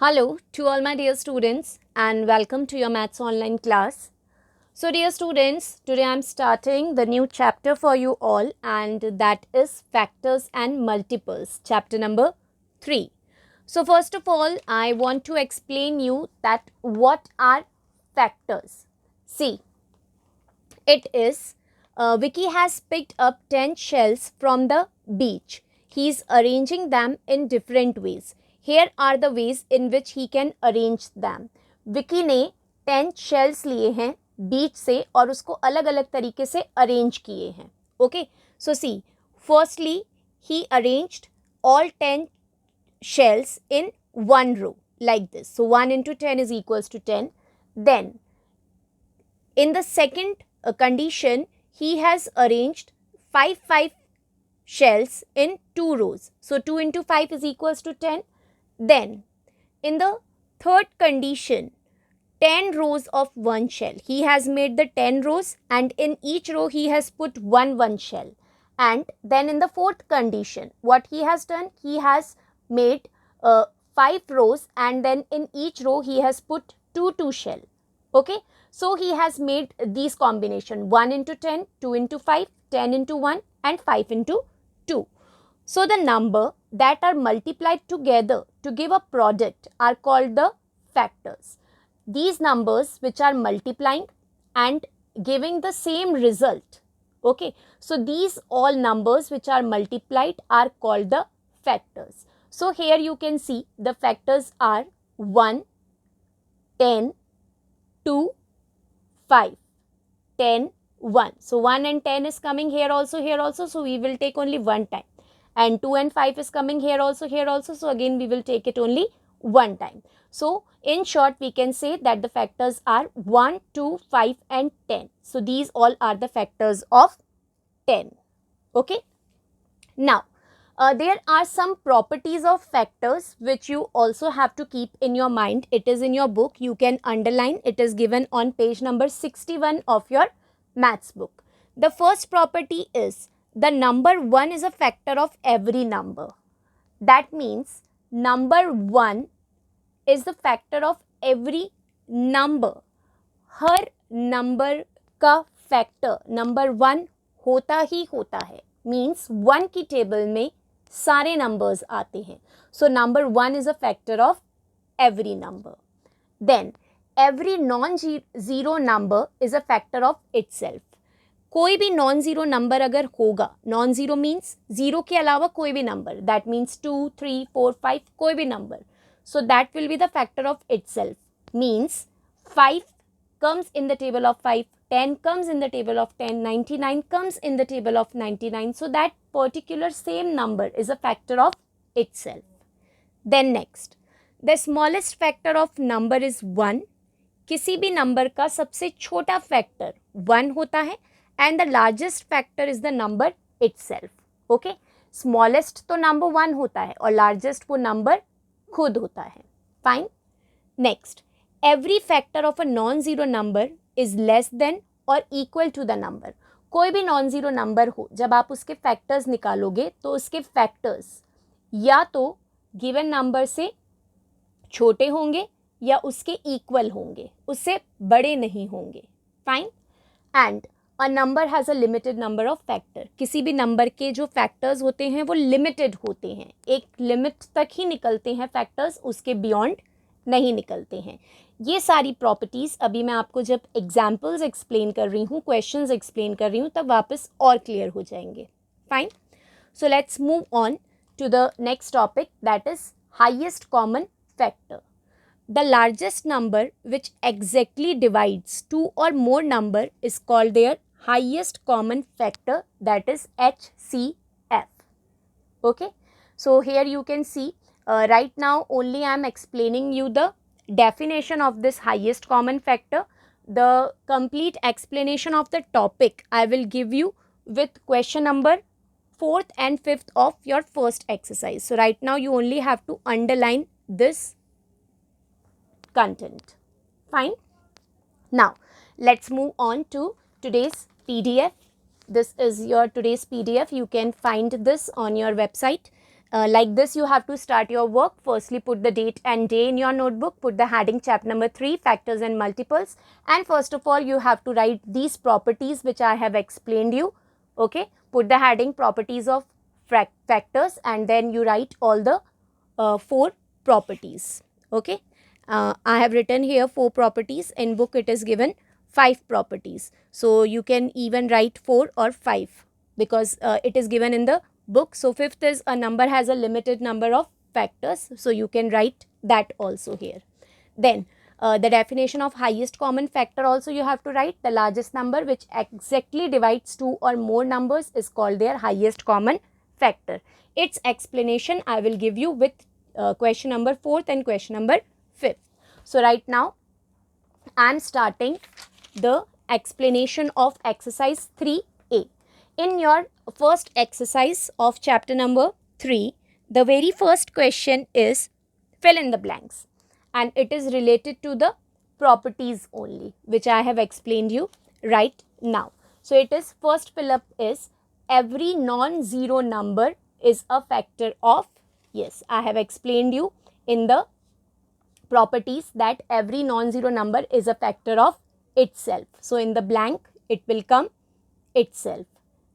Hello to all my dear students and welcome to your Maths online class. So dear students, today I am starting the new chapter for you all and that is factors and multiples, chapter number 3. So first of all, I want to explain you that what are factors. See, it is Vicky has picked up 10 shells from the beach. He is arranging them in different ways. Here are the ways in which he can arrange them. Vicky ने 10 shells लिए हैं बीच से और उसको अलग अलग तरीके से अरेंज किए हैं. Okay, so see, firstly he arranged all 10 shells in one row like this. So 1 into 10 is equals to 10. Then in the second condition, he has arranged 5 shells in 2 rows. So 2 into 5 is equals to 10. Then in the third condition, 10 rows of one shell. He has made the 10 rows and in each row he has put one shell. And then in the fourth condition, what he has done, he has made 5 rows and then in each row he has put two shell. Okay, so he has made these combination 1 into 10, 2 into 5, 10 into 1 and 5 into 2. So the number that are multiplied together to give a product are called the factors. These numbers which are multiplying and giving the same result. Okay, so these all numbers which are multiplied are called the factors. So here you can see the factors are 1, 10, 2, 5, 10, 1. So 1 and 10 is coming here also. So we will take only one time. And 2 and 5 is coming here also. So again we will take it only one time. So in short we can say that the factors are 1, 2, 5 and 10. So these all are the factors of 10. Okay. Now there are some properties of factors which you also have to keep in your mind. It is in your book. You can underline. It is given on page number 61 of your maths book. The first property is the number 1 is a factor of every number. That means number 1 is the factor of every number. Her number का factor number 1 होता ही होता है. Means 1 की table में सारे numbers आते हैं. So number 1 is a factor of every number. Then every non zero number is a factor of itself. कोई भी नॉन जीरो नंबर अगर होगा, नॉन जीरो मीन्स जीरो के अलावा कोई भी नंबर, दैट मीन्स 2, 3, 4, 5 कोई भी number. So that will be the factor of itself. Means 5 comes in the table of 5, 10 comes in the table of 10, 99 comes in the table of 99. So that particular same number is a factor of itself. Then next, the smallest factor of number is 1. किसी भी number का सबसे छोटा factor 1 होता है and the largest factor is the number itself. Okay, smallest तो number 1 होता है और largest वो number खुद होता है. Fine. Next, every factor of a non zero number is less than और इक्वल टू द नंबर. कोई भी नॉन जीरो नंबर हो, जब आप उसके फैक्टर्स निकालोगे तो उसके फैक्टर्स या तो गिवन नंबर से छोटे होंगे या उसके इक्वल होंगे, उससे बड़े नहीं होंगे. Fine. And a number has a limited number of factor. किसी भी नंबर के जो फैक्टर्स होते हैं वो लिमिटेड होते हैं, एक लिमिट तक ही निकलते हैं फैक्टर्स, उसके बियॉन्ड नहीं निकलते हैं. ये सारी प्रॉपर्टीज़ अभी मैं आपको जब एग्जाम्पल्स एक्सप्लेन कर रही हूँ, क्वेश्चंस एक्सप्लेन कर रही हूँ, तब वापस और क्लियर हो जाएंगे. Fine. So let's move on to the next topic, that is highest common factor. The largest number which exactly divides two or more number is called their highest common factor, that is HCF. Okay, so here you can see right now only I am explaining you the definition of this highest common factor. The complete explanation of the topic I will give you with question number 4th and 5th of your first exercise. So right now you only have to underline this content. Fine. Now let's move on to today's PDF. This is your today's PDF. You can find this on your website Like this, you have to start your work. Firstly, put the date and day in your notebook. Put the heading chapter number 3, factors and multiples. And first of all, you have to write these properties which I have explained you. Okay, put the heading properties of factors, and then you write all the 4 properties. Okay, I have written here 4 properties. In book it is given 5 properties. So you can even write 4 or 5 because it is given in the book. So fifth is a number has a limited number of factors, so you can write that also here. Then the definition of highest common factor also you have to write. The largest number which exactly divides 2 or more numbers is called their highest common factor. Its explanation I will give you with question number 4th and question number 5th. So right now I am starting the explanation of exercise 3A. In your first exercise of chapter number 3, the very first question is fill in the blanks, and it is related to the properties only, which I have explained you right now. So it is first fill up is every non-zero number is a factor of, yes, I have explained you in the properties that every non-zero number is a factor of itself. So in the blank it will come itself.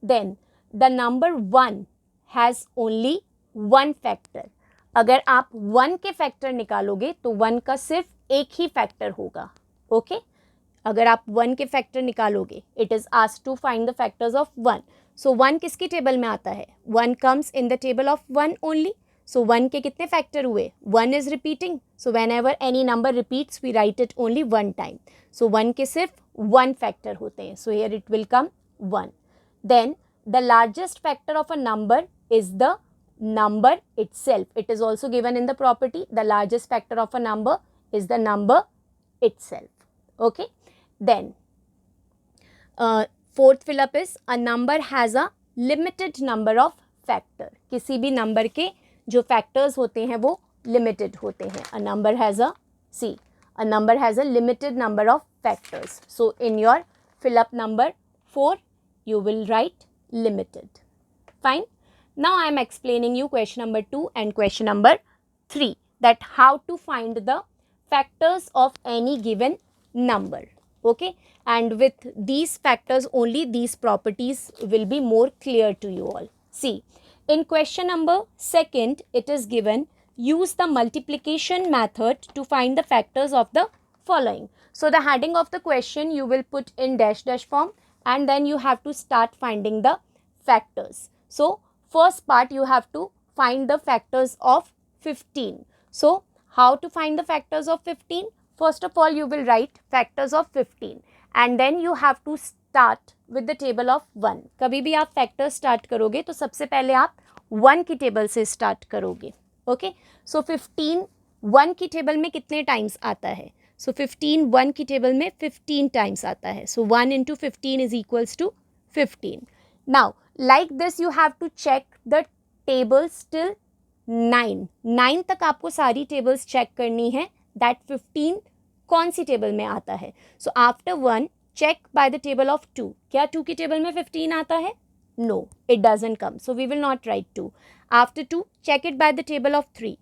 Then the number 1 has only one factor. अगर आप 1 के factor निकालोगे तो 1 का सिर्फ एक ही factor होगा. Okay, अगर आप 1 के फैक्टर निकालोगे, it is asked to find the factors of 1. So 1 किसकी टेबल में आता है? 1 comes in the table of 1 only. So 1 के कितने फैक्टर हुए? 1 is repeating. So whenever any number repeats we write it only 1 time. So 1 के सिर्फ 1 factor होते हैं. So here it will come 1. Then the largest factor of a number is the number itself. It is also given in the property. The largest factor of a number is the number itself. Okay. Then fourth fill up is a number has a limited number of factor. किसी भी number के जो factors होते हैं वो limited होते हैं. A number has a number has a limited number of factors. So in your fill up number 4, you will write limited. Fine. Now I am explaining you question number 2 and question number 3, that how to find the factors of any given number. Okay, and with these factors only these properties will be more clear to you all. See, in question number 2 it is given use the multiplication method to find the factors of the following. So the heading of the question you will put in dash form, and then you have to start finding the factors. So first part you have to find the factors of 15. So how to find the factors of 15? First of all you will write factors of 15, and then you have to start with the table of 1. कभी भी आप factors start करोगे तो सबसे पहले आप 1 की table से start करोगे. ओके, सो 15 1 की टेबल में कितने टाइम्स आता है? सो 15 1 की टेबल में 15 टाइम्स आता है. सो 1 into 15 is equals to 15. Now like this you have to check the tables till 9 तक आपको सारी टेबल्स चेक करनी है that 15 कौन सी टेबल में आता है. So after 1 check by the table of 2. क्या 2 की टेबल में 15 आता है? No, it doesn't come. So we will not write 2. After 2, check it by the table of 3.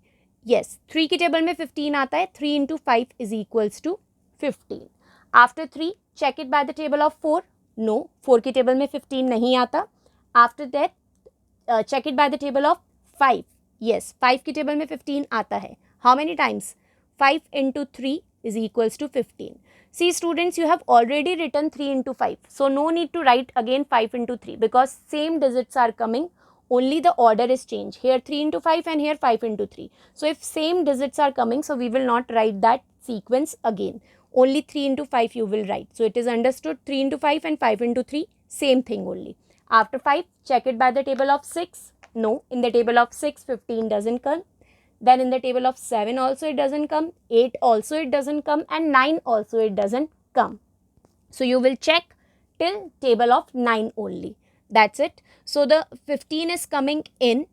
Yes, 3 की टेबल में 15 आता है. 3 into 5 is equals to 15. After 3, check it by the table of 4. No, 4 की table में 15 नहीं आता. After that, check it by the table of 5. Yes, 5 की table में 15 आता है. How many times? 5 into 3 is equals to 15. See students, you have already written 3 into 5. So no need to write again 5 into 3 because same digits are coming. Only the order is changed. Here 3 into 5 and here 5 into 3. So if same digits are coming, so we will not write that sequence again. Only 3 into 5 you will write. So it is understood 3 into 5 and 5 into 3, same thing only. After 5, check it by the table of 6. No, in the table of 6, 15 doesn't come. Then in the table of 7 also it doesn't come, 8 also it doesn't come, and 9 also it doesn't come. So you will check till table of 9 only. That's it. So the 15 is coming in.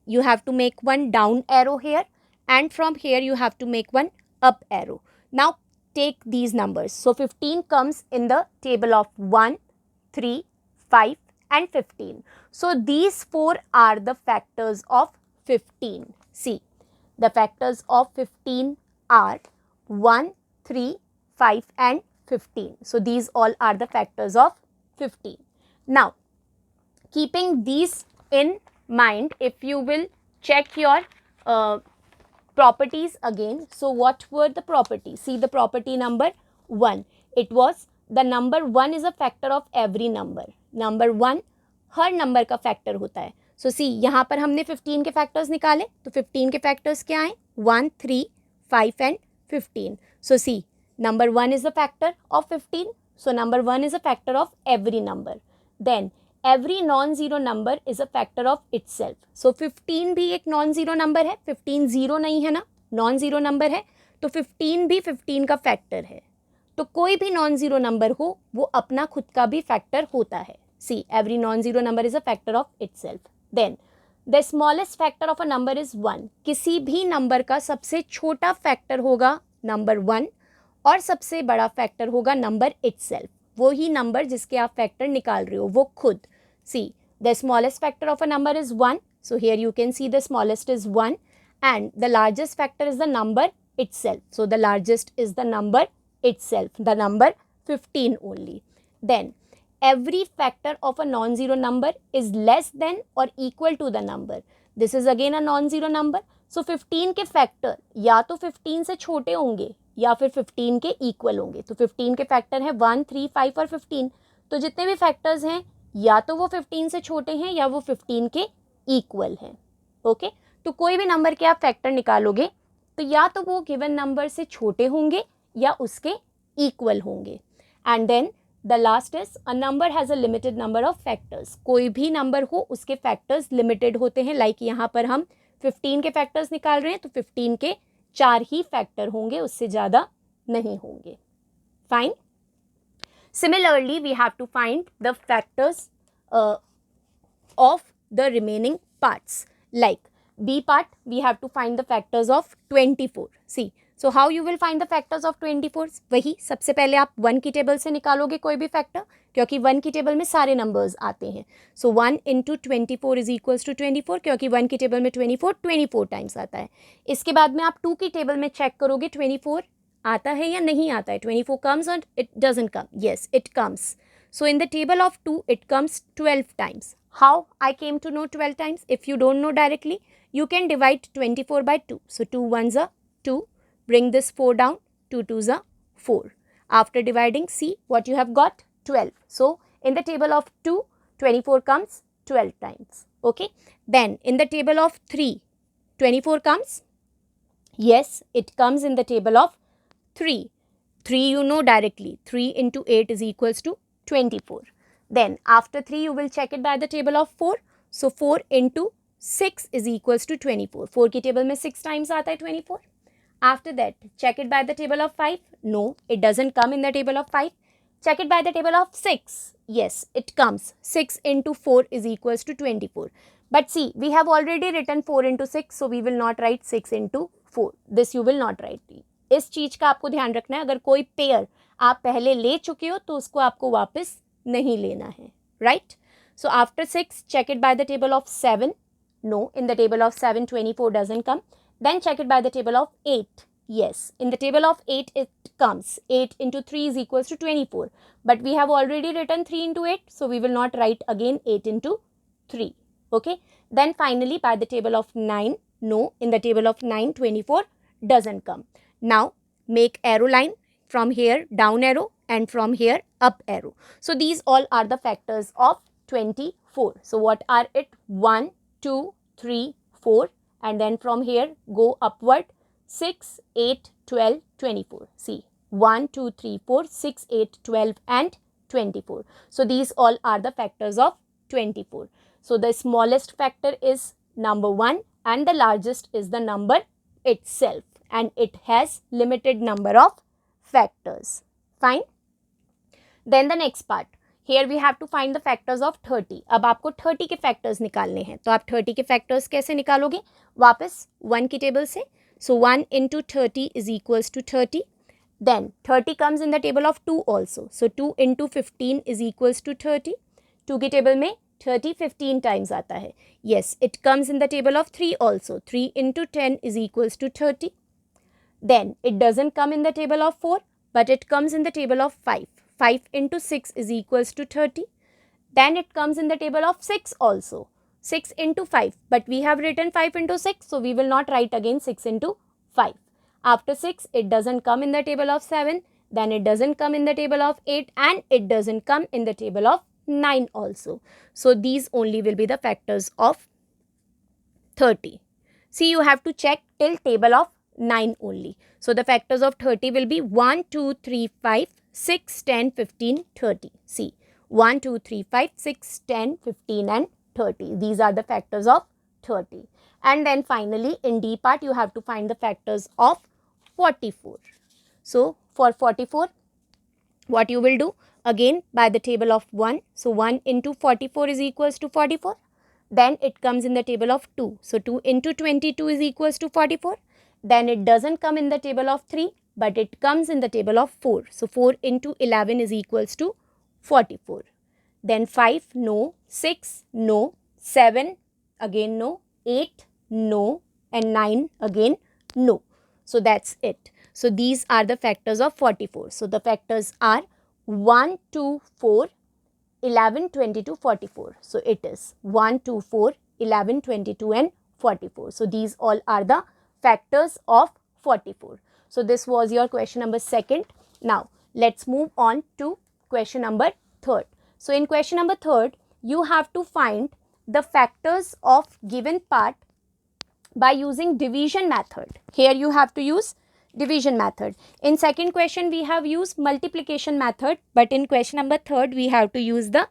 You have to make one down arrow here, and from here you have to make one up arrow. Now take these numbers. So 15 comes in the table of 1, 3, 5 and 15. So these 4 are the factors of 15. See, the factors of 15 are 1, 3, 5 and 15. So these all are the factors of 15. Now, keeping these in mind, if you will check your properties again. So what were the properties? See the property number 1. It was the number 1 is a factor of every number. Number 1 her number का factor होता है. सो सी यहाँ पर हमने 15 के factors निकाले, तो 15 के फैक्टर्स क्या आए? 1, 3, 5 and 15. So see number 1 is a factor of 15. So number 1 is a factor of every number. Then every non-zero number is a factor of itself. So 15 भी एक non-zero number है. 15 zero नहीं है ना, non-zero number है, तो 15 भी 15 का factor है. तो कोई भी non-zero number हो वो अपना खुद का भी factor होता है. See, every non-zero number is a factor of itself. Then the smallest factor of a number is 1. किसी भी number का सबसे छोटा factor होगा number 1 और सबसे बड़ा फैक्टर होगा नंबर इटसेल्फ. वो ही नंबर जिसके आप फैक्टर निकाल रहे हो वो खुद. See the smallest factor of a number is 1. So here you can see the smallest is 1 and the largest factor is the number itself. So the largest is the number itself, the number 15 only. Then every factor of a non-zero number is less than or equal to the number. This is again a non-zero number. So 15 के factor या तो 15 से छोटे होंगे या फिर 15 के equal होंगे. तो 15 के फैक्टर हैं 1, 3, 5 और 15. तो जितने भी फैक्टर्स हैं या तो वो 15 से छोटे हैं या वो 15 के इक्वल हैं. ओके, तो कोई भी नंबर के आप फैक्टर निकालोगे तो या तो वो गिवन नंबर से छोटे होंगे या उसके इक्वल होंगे. And then the last is a number has a limited number of factors. कोई भी नंबर हो उसके फैक्टर्स लिमिटेड होते हैं. लाइक यहाँ पर हम 15 के फैक्टर्स निकाल रहे हैं तो 15 के 4 ही फैक्टर होंगे, उससे ज़्यादा नहीं होंगे. Fine. Similarly we have to find the factors of the remaining parts. Like B part we have to find the factors of 24. See so how you will find the factors of 24? वही सबसे पहले आप 1 की table से निकालोगे कोई भी factor, क्योंकि 1 की टेबल में सारे नंबर्स आते हैं. सो 1 इंटू 24 इज इक्वल्स टू 24, क्योंकि 1 की टेबल में 24 टाइम्स आता है. इसके बाद में आप 2 की टेबल में चेक करोगे 24 आता है या नहीं आता है. 24 comes or it doesn't come. Yes, it comes. So in the table of 2 it comes 12 times. How I came to know 12 times? If you don't know directly you can divide 24 by 2. So 2 ones are 2. Bring this 4 down. 2 twos are 4. After dividing, see what you have got? 12. So in the table of 2, 24 comes 12 times. Okay. Then in the table of 3, 24 comes? Yes, it comes in the table of 3. 3 you know directly. 3 into 8 is equals to 24. Then after 3 you will check it by the table of 4. So 4 into 6 is equals to 24. 4 की table में 6 times आता है 24. After that, check it by the table of 5. No, it doesn't come in the table of 5. Check it by the table of 6. Yes, it comes. 6 into 4 is equals to 24. But see, we have already written 4 into 6, so we will not write 6 into 4. This you will not write. इस चीज़ का आपको ध्यान रखना है. अगर कोई pair आप पहले ले चुके हो तो उसको आपको वापस नहीं लेना है. Right? So after 6, check it by the table of 7. No, in the table of 7, 24 doesn't come. Then check it by the table of 8. Yes, in the table of 8 it comes. 8 into 3 is equals to 24. But we have already written 3 into 8, so we will not write again 8 into 3. Okay. Then finally by the table of 9, no, in the table of 9, 24 doesn't come. Now make arrow line from here down arrow and from here up arrow. So these all are the factors of 24. So what are it? 1, 2, 3, 4 and then from here go upward 6, 8, 12, 24. See 1, 2, 3, 4, 6, 8, 12 and 24. So these all are the factors of 24. So the smallest factor is number 1 and the largest is the number itself and it has limited number of factors. Fine. Then the next part. Here we have to find the factors of 30. अब आपको 30 के factors निकालने हैं. तो आप 30 के factors कैसे निकालोगे? वापस 1 की टेबल से. So 1 into 30 is equals to 30. Then 30 comes in the table of 2 also. So 2 into 15 is equals to 30. 2 की टेबल में 30 15 times आता है. Yes, it comes in the table of 3 also. 3 into 10 is equals to 30. Then it doesn't come in the table of 4, but it comes in the table of 5. 5 into 6 is equals to 30. Then it comes in the table of 6 also. 6 into 5, but we have written 5 into 6, so we will not write again 6 into 5. After 6, it doesn't come in the table of 7, then it doesn't come in the table of 8, and it doesn't come in the table of 9 also. So these only will be the factors of 30. See, you have to check till table of 9 only. So the factors of 30 will be 1, 2, 3, 5, 6, 10, 15, 30. See, 1, 2, 3, 5, 6, 10, 15 and 30. These are the factors of 30. And then finally in D part you have to find the factors of 44. So for 44, what you will do? Again by the table of 1. So 1 into 44 is equals to 44. Then it comes in the table of 2. So 2 into 22 is equals to 44. Then it doesn't come in the table of 3, but it comes in the table of 4. So 4 into 11 is equals to 44. Then 5, no. 6, no. 7, again no. 8, no. And 9, again no. So that's it. So these are the factors of 44. So the factors are 1, 2, 4, 11, 22, 44. So it is 1, 2, 4, 11, 22 and 44. So these all are the factors of 44. So this was your question number 2nd. Now let's move on to question number 3rd. So in question number 3rd, you have to find the factors of given part by using division method. Here you have to use division method. In second question we have used multiplication method, but in question number 3rd we have to use the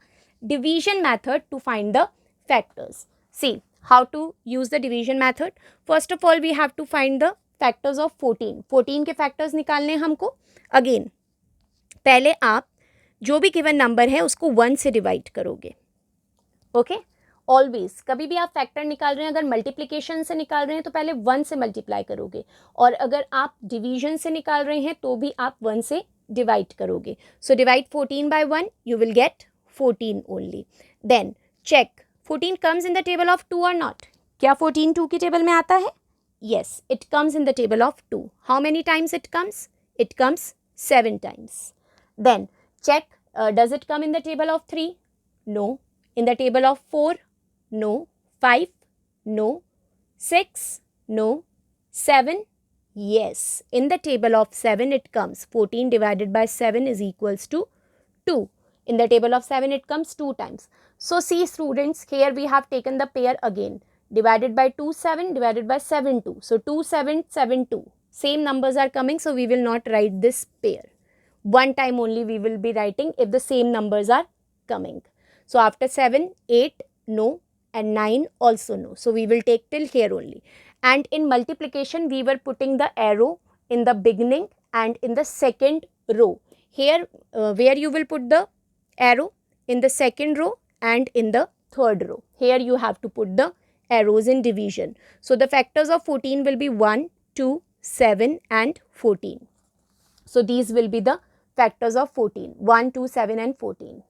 division method to find the factors. See how to use the division method. First of all we have to find the factors of 14. 14 के factors निकालने हमको. Again पहले आप जो भी given number है उसको 1 से डिवाइड करोगे. ओके, ऑलवेज कभी भी आप फैक्टर निकाल रहे हैं, अगर मल्टीप्लिकेशन से निकाल रहे हैं तो पहले 1 से मल्टीप्लाई करोगे, और अगर आप डिवीजन से निकाल रहे हैं तो भी आप 1 से डिवाइड करोगे. So divide 14 by 1, you will get 14 only. Then check 14 comes in the table of 2 or not. क्या 14 2 की टेबल में आता है? Yes, it comes in the table of 2. How many times it comes? It comes 7 times. Then check, does it come in the table of 3? No. In the table of 4? No. 5? No. 6? No. 7? Yes. In the table of 7 it comes. 14 divided by 7 is equals to 2. In the table of 7 it comes 2 times. So see students, here we have taken the pair again. Divided by 2, 7, divided by 7, 2. So 2, 7, 7, 2. Same numbers are coming, so we will not write this pair. One time only we will be writing if the same numbers are coming. So after 7, 8, no, and 9 also no. So we will take till here only. And in multiplication we were putting the arrow in the beginning and in the second row. Here where you will put the arrow? In the second row and in the third row. Here you have to put the arrows in division. So the factors of 14 will be 1, 2, 7 and 14. So these will be the factors of 14, 1, 2, 7 and 14.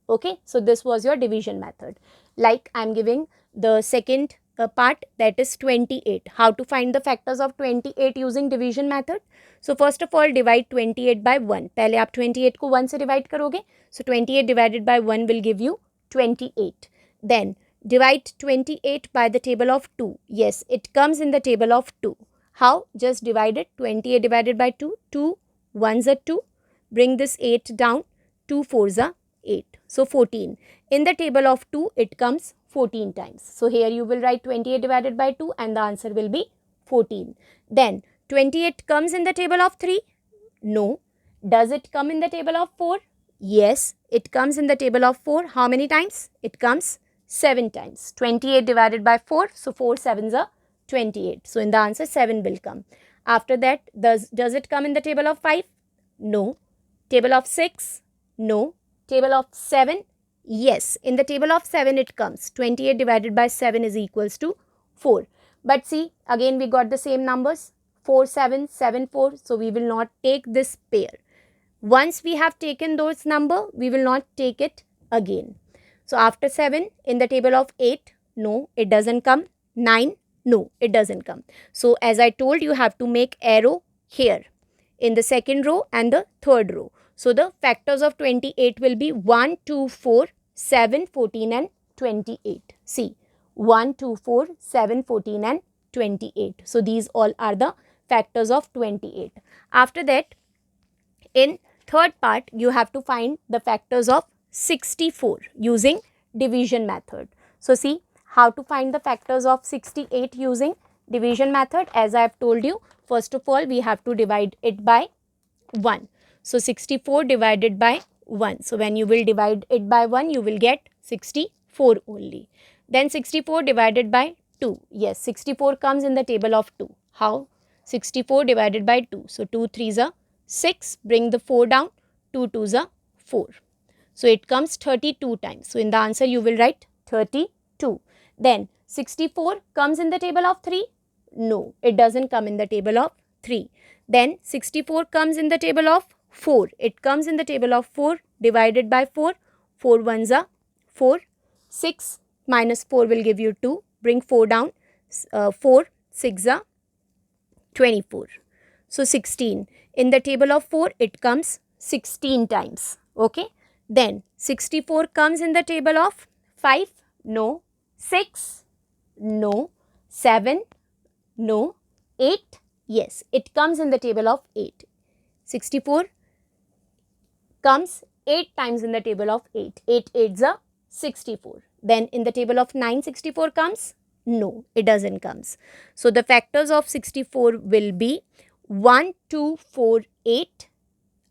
Okay, so this was your division method. Like I am giving the second part, that is 28. How to find the factors of 28 using division method? So first of all divide 28 by 1. पहले आप 28 को 1 से divide करोगे. So 28 divided by 1 will give you 28. Then divide 28 by the table of 2. Yes, it comes in the table of 2. How? Just divide it. 28 divided by 2. 2 1s are 2. Bring this 8 down. 2 4s are 8. So 14. In the table of 2, it comes 14 times. So here you will write 28 divided by 2 and the answer will be 14. Then 28 comes in the table of 3? No. Does it come in the table of 4? Yes, it comes in the table of 4. How many times? It comes 7 times. 28 divided by 4. So 4 7s are 28. So in the answer 7 will come. After that, does it come in the table of 5? No. Table of 6? No. Table of 7? Yes. In the table of 7 it comes. 28 divided by 7 is equals to 4. But see, again we got the same numbers. 4, 7, 7, 4. So we will not take this pair. Once we have taken those number, we will not take it again. So after 7 in the table of 8, no, it doesn't come. 9, no, it doesn't come. So as I told, you have to make arrow here in the second row and the third row. So the factors of 28 will be 1, 2, 4, 7, 14 and 28. See, 1, 2, 4, 7, 14 and 28. So these all are the factors of 28. After that, in third part, you have to find the factors of 64 using division method. So see how to find the factors of 68 using division method. As I have told you, first of all, we have to divide it by 1. So 64 divided by 1. So when you will divide it by 1, you will get 64 only. Then 64 divided by 2. Yes, 64 comes in the table of 2. How? 64 divided by 2. So 2 3s are 6. Bring the 4 down. 2 2s are 4. So it comes 32 times. So in the answer you will write 32. Then 64 comes in the table of 3. No, it doesn't come in the table of 3. Then 64 comes in the table of 4. It comes in the table of 4 divided by 4. 4 1s are 4. 6 minus 4 will give you 2. Bring 4 down. 4 6 are 24. So 16. In the table of 4, it comes 16 times. Okay. Then 64 comes in the table of 5. No. 6. No. 7. No. 8. Yes, it comes in the table of 8. 64 comes 8 times in the table of 8. 8 8s are 64. Then in the table of 9, 64 comes? No, it doesn't comes. So the factors of 64 will be 1, 2, 4, 8.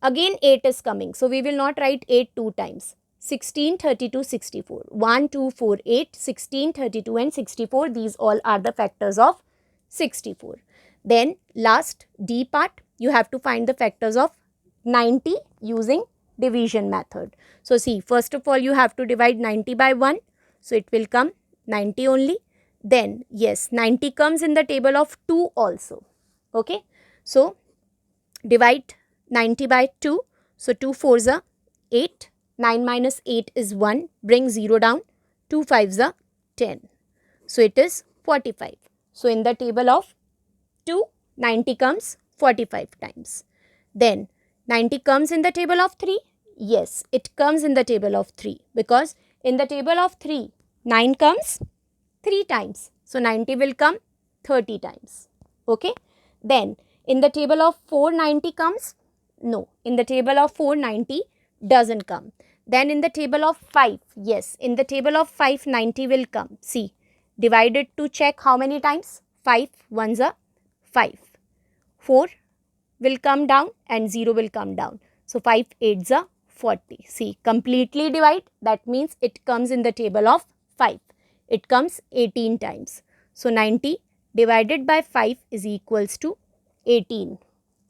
Again 8 is coming. So we will not write 8 2 times. 16, 32, 64. 1, 2, 4, 8, 16, 32 and 64. These all are the factors of 64. Then last D part, you have to find the factors of 90 using division method. So see, first of all you have to divide 90 by 1. So it will come 90 only. Then yes, 90 comes in the table of 2 also. Okay. So divide 90 by 2. So 2 4s are 8. 9 minus 8 is 1. Bring 0 down. 2 5s are 10. So it is 45. So in the table of 2, 90 comes 45 times. Then 90 comes in the table of 3. Yes, it comes in the table of 3 because in the table of 3, 9 comes 3 times. So 90 will come 30 times. Okay. Then in the table of 4, 90 comes? No. In the table of 4, 90 doesn't come. Then in the table of 5, yes, in the table of 5, 90 will come. See, divide it to check how many times? 5 1s are 5. 4 will come down and 0 will come down. So 5 8s are 40. See, completely divide. That means it comes in the table of 5. It comes 18 times. So 90 divided by 5 is equals to 18.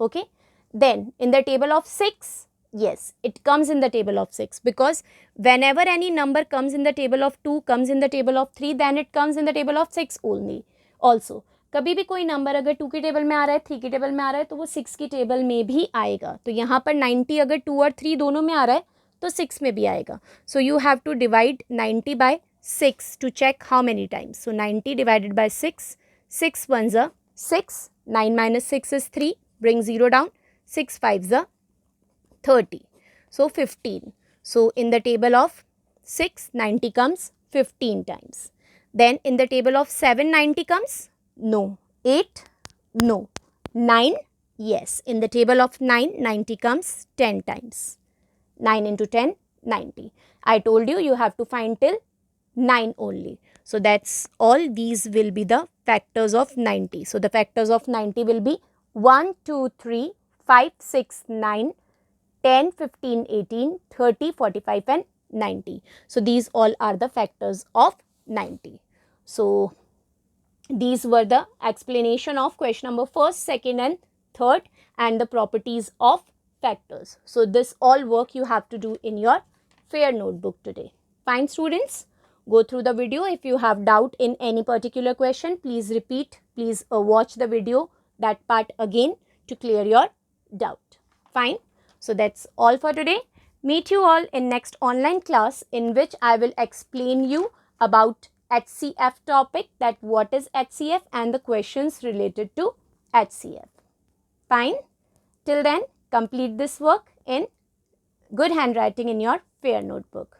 Okay. Then in the table of 6, yes, it comes in the table of 6 because whenever any number comes in the table of 2, comes in the table of 3, then it comes in the table of 6 only. Also, कभी भी कोई number अगर 2 की table में आ रहा है, 3 की table में आ रहा है, तो वो 6 की टेबल में भी आएगा. तो यहाँ पर 90 अगर 2 और 3 दोनों में आ रहा है तो 6 में भी आएगा. So you have to divide 90 by 6 to check how many times. So 90 divided by 6, 6 1s are 6, 9 minus 6 is 3, bring 0 down, 6 5s are 30. So 15. So in the table of 6, 90 comes 15 times. Then in the table of 7, 90 comes? No. 8? No. 9? Yes. In the table of 9, 90 comes 10 times. 9 into 10, 90. I told you, you have to find till 9 only. So that's all. These will be the factors of 90. So the factors of 90 will be 1, 2, 3, 5, 6, 9, 10, 15, 18, 30, 45 and 90. So these all are the factors of 90. So these were the explanation of question number 1st, 2nd and 3rd and the properties of factors. So this all work you have to do in your fair notebook today. Fine students, go through the video. If you have doubt in any particular question, please repeat, please watch the video, that part again to clear your doubt. Fine. So that's all for today. Meet you all in next online class, in which I will explain you about HCF topic, that what is HCF and the questions related to HCF. Fine. Till then, complete this work in good handwriting in your fair notebook.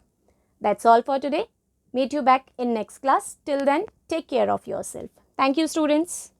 That's all for today. Meet you back in next class. Till then, take care of yourself. Thank you, students.